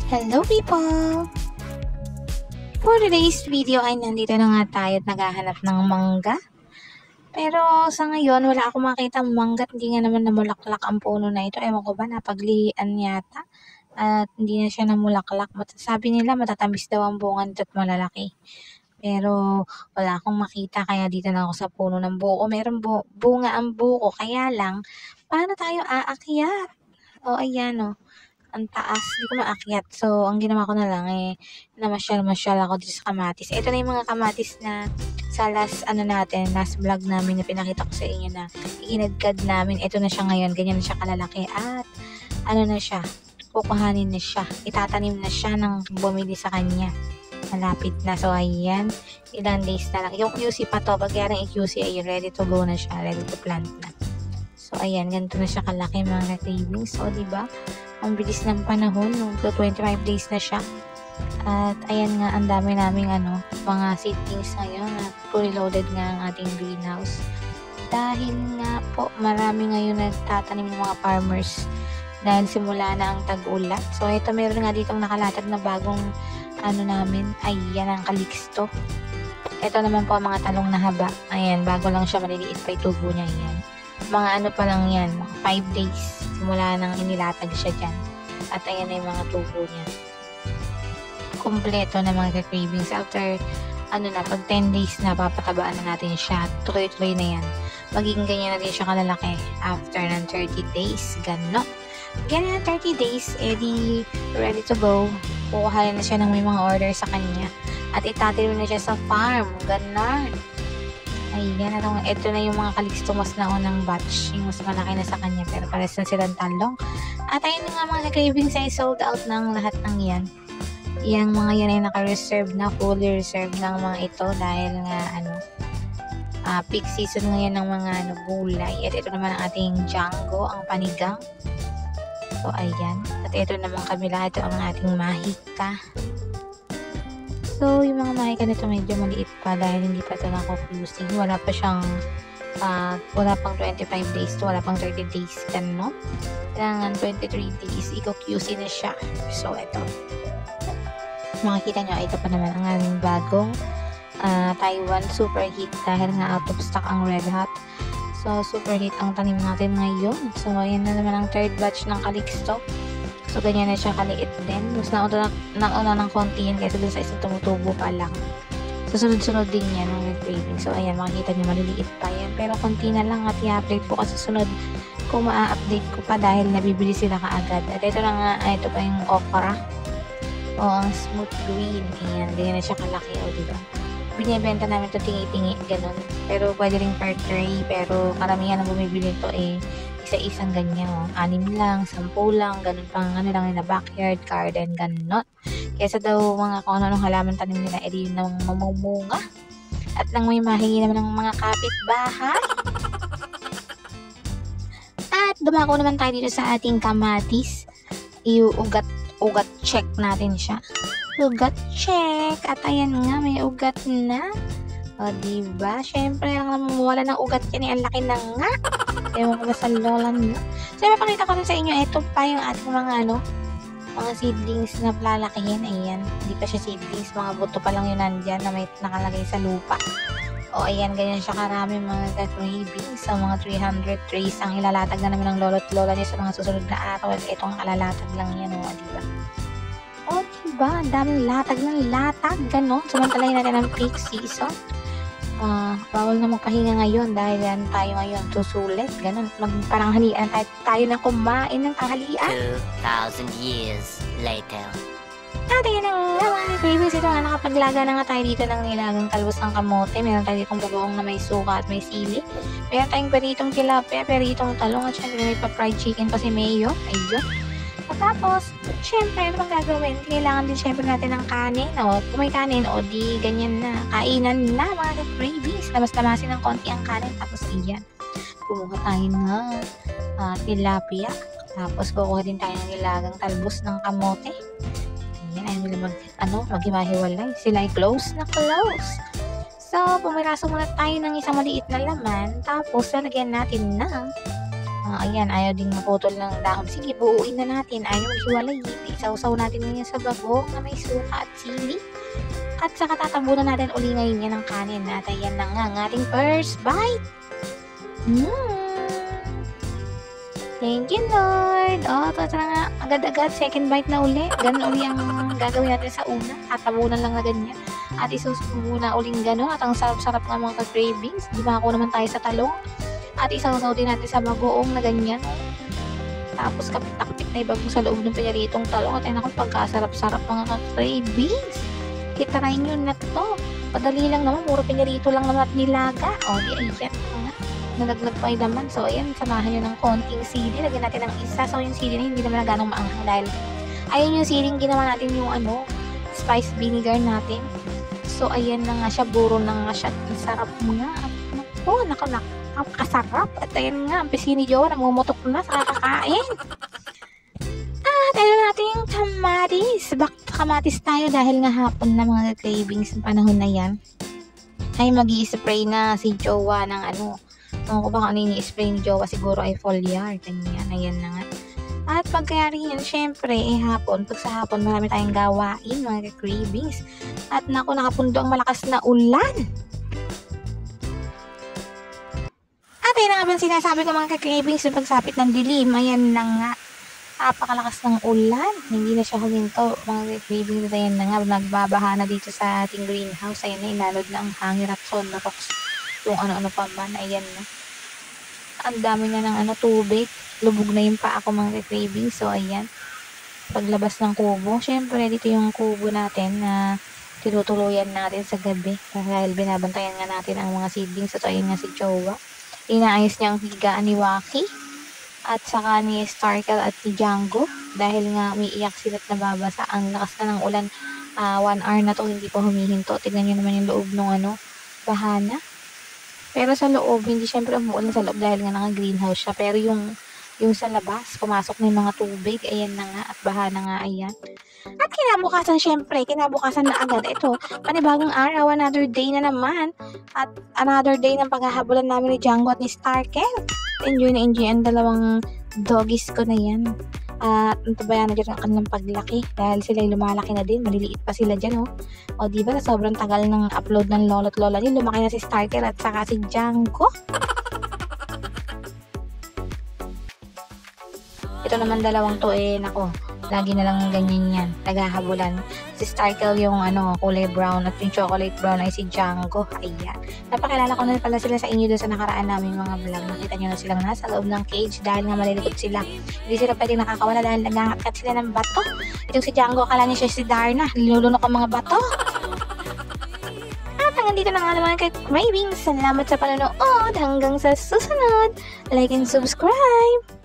Hello people! For today's video ay nandito na nga tayo at naghahanap ng mangga. Pero sa ngayon wala akong makita mangga at hindi nga naman namulaklak ang puno na ito. Ewan ko ba napaglihian yata at hindi na siya namulaklak. Sabi nila matatamis daw ang bunga nito at malalaki. Pero wala akong makita kaya dito na ako sa puno ng buko. Meron bunga ang buko kaya lang paano tayo aakyat? O ayan o. Ang taas, hindi ko maakyat. So, ang ginawa ko na lang namasyal-masyal ako dito sa kamatis. Ito na yung mga kamatis na sa last vlog namin na pinakita ko sa inyo na inagkad namin. Ito na siya ngayon, ganyan na siya kalalaki at na siya, kukuhanin na siya. Itatanim na siya ng bumili sa kanya. Malapit na. So, ayan, ilang days na lang. Yung QC pa to, pag yarang QC ay ready to go na siya, ready to plant na. So, ayan, ganito na siya kalaki mga cravings. So, diba? Ang bilis ng panahon, so 25 days na siya. At ayan nga, ang dami naming mga seedlings ngayon at fully loaded nga ang ating greenhouse. Dahil nga po, marami ngayon nagtatanim ng mga farmers dahil simula na ang tag-ulat. So ito, meron nga ditong nakalatag na bagong namin. Ayan ang Calixto. Ito naman po ang mga talong na haba. Ayan, bago lang siya, maliliit pa yung tubo niya. Ayan. Mga pa lang yan, 5 days simula nang inilatag siya dyan. At ayan na yung mga tubo niya. Kompleto na mga cravings. After, pag 10 days na, papatabaan na natin siya. Tuloy-tuloy na yan. Magiging ganyan na din siya kalalaki. After ng 30 days, gano'n. Ganyan na 30 days, edi ready to go. Kukuhain na siya ng may mga order sa kanya. At itatanim na siya sa farm. Gano'n. Ayan, ito na yung mga Calixto mas naunang batch. Yung mas malaki na sa kanya, pero pares na silang talong. At ayun nga mga cravings ay sold out ng lahat ng yan. Yang mga yan ay naka-reserve na, fully reserved ng mga ito dahil nga peak season ngayon ng mga gulay. At ito naman ang ating Django, ang panigang. So ayan. At ito naman kabila, ito ang ating mahika. So, yung mga mahika nito medyo maliit pa dahil hindi pa ito nako-QC. Wala pa siyang, wala pang 25 days to, wala pang 30 days. Gano'n. Kailangan 23 days, i-QC na siya. So, ito. Makikita nyo, ito pa naman ang aming bagong Taiwan Super Heat dahil nga out of stock ang Red Hot. So, Super Heat ang tanim natin ngayon. So, ayan na naman ang third batch ng Calixto. So, ganyan na siya kaliit din. Mas nauna ng konti yan kaysa dun sa isang tumutubo pa lang. So, sunod-sunod din yan ng craving. So, ayan, makikita nyo, maliliit pa yan. Pero konti na lang at i-update po kasi sunod kung ma-update ko pa dahil nabibili sila kaagad. At ito na nga, ito pa yung okra. O, ang smooth green. Ayan, ganyan na siya kalaki. O, diba? Binibenta namin ito tingi-tingi, ganun. Pero pwede rin per tray. Pero karamihan na bumibili ito isa-isang ganyan, 6 lang, 10 lang, ganun pang lang na backyard garden, ganun. Kesa daw mga kung ano halaman tanim nila, edi nang mamumunga. At nang may mahingi naman ng mga kapitbahay. At dumako naman tayo dito sa ating kamatis. Iuugat check natin siya. Ugat check. At ayan nga, may ugat na. O, diba? Siyempre, lang wala ng ugat yan. Ang laki na nga. Ewan ko ba sa lola nyo. So, mapakita ko sa inyo. Ito pa yung ating mga mga seedlings na plalakihin. Ayan. Hindi pa siya seedlings. Mga buto pa lang yun nandyan na may nakalagay sa lupa. O, ayan. Ganyan siya karami mga cravings. So, mga 300 trays ang ilalatag na namin ng lolo't lola niya sa mga susunod na araw. At itong kalalatag lang yan. O, diba? O, diba? Ang daming latag ng latag. Ganon. Samantalahin natin ang peak season. Bawal na magpahinga ngayon dahil yan tayo ngayon susulit, ganun, parang halian tayo na kumain ng tanghalian. 2,000 years later. At yun ang mga cravings, ito nga nakapaglaga na nga tayo dito ng nilagang talbos ng kamote. Meron tayo ditong bagoong na may suka at may sili. Meron tayong peritong tilapia, peritong talong at syempre may pa-fried chicken pa si Mayo. Ayun. At tapos, syempre, ano bang gagawin? Kailangan din syempre natin ng kanin. O, kung may kanin, o di ganyan na. Kainan na, mga cravings. Lamas-lamasin ng konti ang kanin. Tapos, iyan. Kumuha tayo ng tilapia. Tapos, kukuha din tayo ng nilagang talbos ng kamote. Ayan, ayaw nila maghimahiwalay. Sila ay close na close. So, pumiraso muna tayo ng isang maliit na laman. Tapos, lalagyan natin ng ayan, ayaw ding maputol ng dahon. Sige, buuin na natin. Ayaw maghiwalay. Isawsaw natin ngayon sa bagong na may suka at sili. At saka tatabunan natin uli ngayon yan ng kanin. At ayan na nga ang ating first bite. Thank you, Lord. Ito na nga. Agad-agad. Second bite na uli. Ganun uli ang gagawin natin sa una. Tatabunan lang na ganyan. At isusubo na uling gano'n. At ang sarap-sarap ng mga cravings. Di ba ako naman tayo sa talong? At isawsaw din natin sa bagoong na ganyan. Tapos kapit-takpit na ibagong sa loob ng pinaritong talong. At ayun ako, pagkasarap-sarap mga cravings. Kitarain nyo na to. Padali lang naman. Puro pinarito lang naman at nilaga. O, di ayan. Nalaglag pa yung laman. So, ayan, samahan nyo ng konting sili. Lagyan natin ng isa. So, yung sili na hindi naman na ganong maanghang dahil ayun yung siling ginawa natin yung spice vinegar natin. So, ayan na nga siya. Buro na nga siya. Ang sarap nga. Nakakasarap. At ayan nga, ang pisini ni Jowa namumutok na sa kakakain. At ayun natin yung kamatis. Back to kamatis tayo dahil nga hapon na mga cravings ng panahon na yan. Ay, mag-i-spray na si Jowa ng ko baka ano yung i-spray ni Jowa, siguro ay foliar. Ganyan, ayan na nga. At pagkayari yan, syempre, hapon. Pag sa hapon, marami tayong gawain, mga cravings. At naku, nakapundo ang malakas na ulan. At ayun na nga ba sinasabi ko mga cravings yung pagsapit ng dilim. Ayan na nga. Napakalakas ng ulan. Hindi na siya huminto. Mga cravings, ayan na nga. Nagbabaha na dito sa ating greenhouse. Ayan na, inanod na ang hangin at sonorox. Kung ano-ano pa man, ayan na. Ang dami na ng tubig. Lubog na yung paa ko mga cravings. So, ayan. Paglabas ng kubo. Syempre, dito yung kubo natin na tinutuluyan natin sa gabi. Dahil binabantayan nga natin ang mga seedlings. So, ayan nga si Jowa. Inaayos niya ang higaan ni Waki. At saka ni Starkel at ni Django. Dahil nga umiiyak sila at nababasa. Ang lakas na ng ulan. 1 hour na to hindi pa humihinto. Tignan nyo naman yung loob ng bahana. Pero sa loob, hindi syempre umuulan sa loob dahil nga naka-greenhouse siya. Pero yung sa labas, pumasok na yung mga tubig. Ayan na nga at baha na nga, ayan. At kinabukasan syempre, kinabukasan na agad. Ito, panibagong araw, another day na naman. At another day ng paghahabulan namin ni Django at ni Starkel. Enjoy na enjoy ang dalawang doggies ko na yan. At antabayan na dyan ang kanilang paglaki dahil sila lumalaki na din, maliliit pa sila dyan o diba sa sobrang tagal ng upload ng lolo't lola niya, lumaki na si Starkel at saka si Django. Ito naman dalawang to nako, lagi na lang ganyan yan, naghahabulan. Si Starkel yung kulay brown at yung chocolate brown ay si Django. Ayan. Napakilala ko na pala sila sa inyo doon sa nakaraan namin mga vlog. Nakita nyo na silang nasa loob ng cage dahil nga malilikot sila. Hindi sila pwedeng nakakawala dahil nag-angat sila ng bato. Itong si Django, akala niya siya si Darna. Linulunok ang mga bato. At hanggang dito na nga naman kay Cravings. Salamat sa panonood. Hanggang sa susunod. Like and subscribe.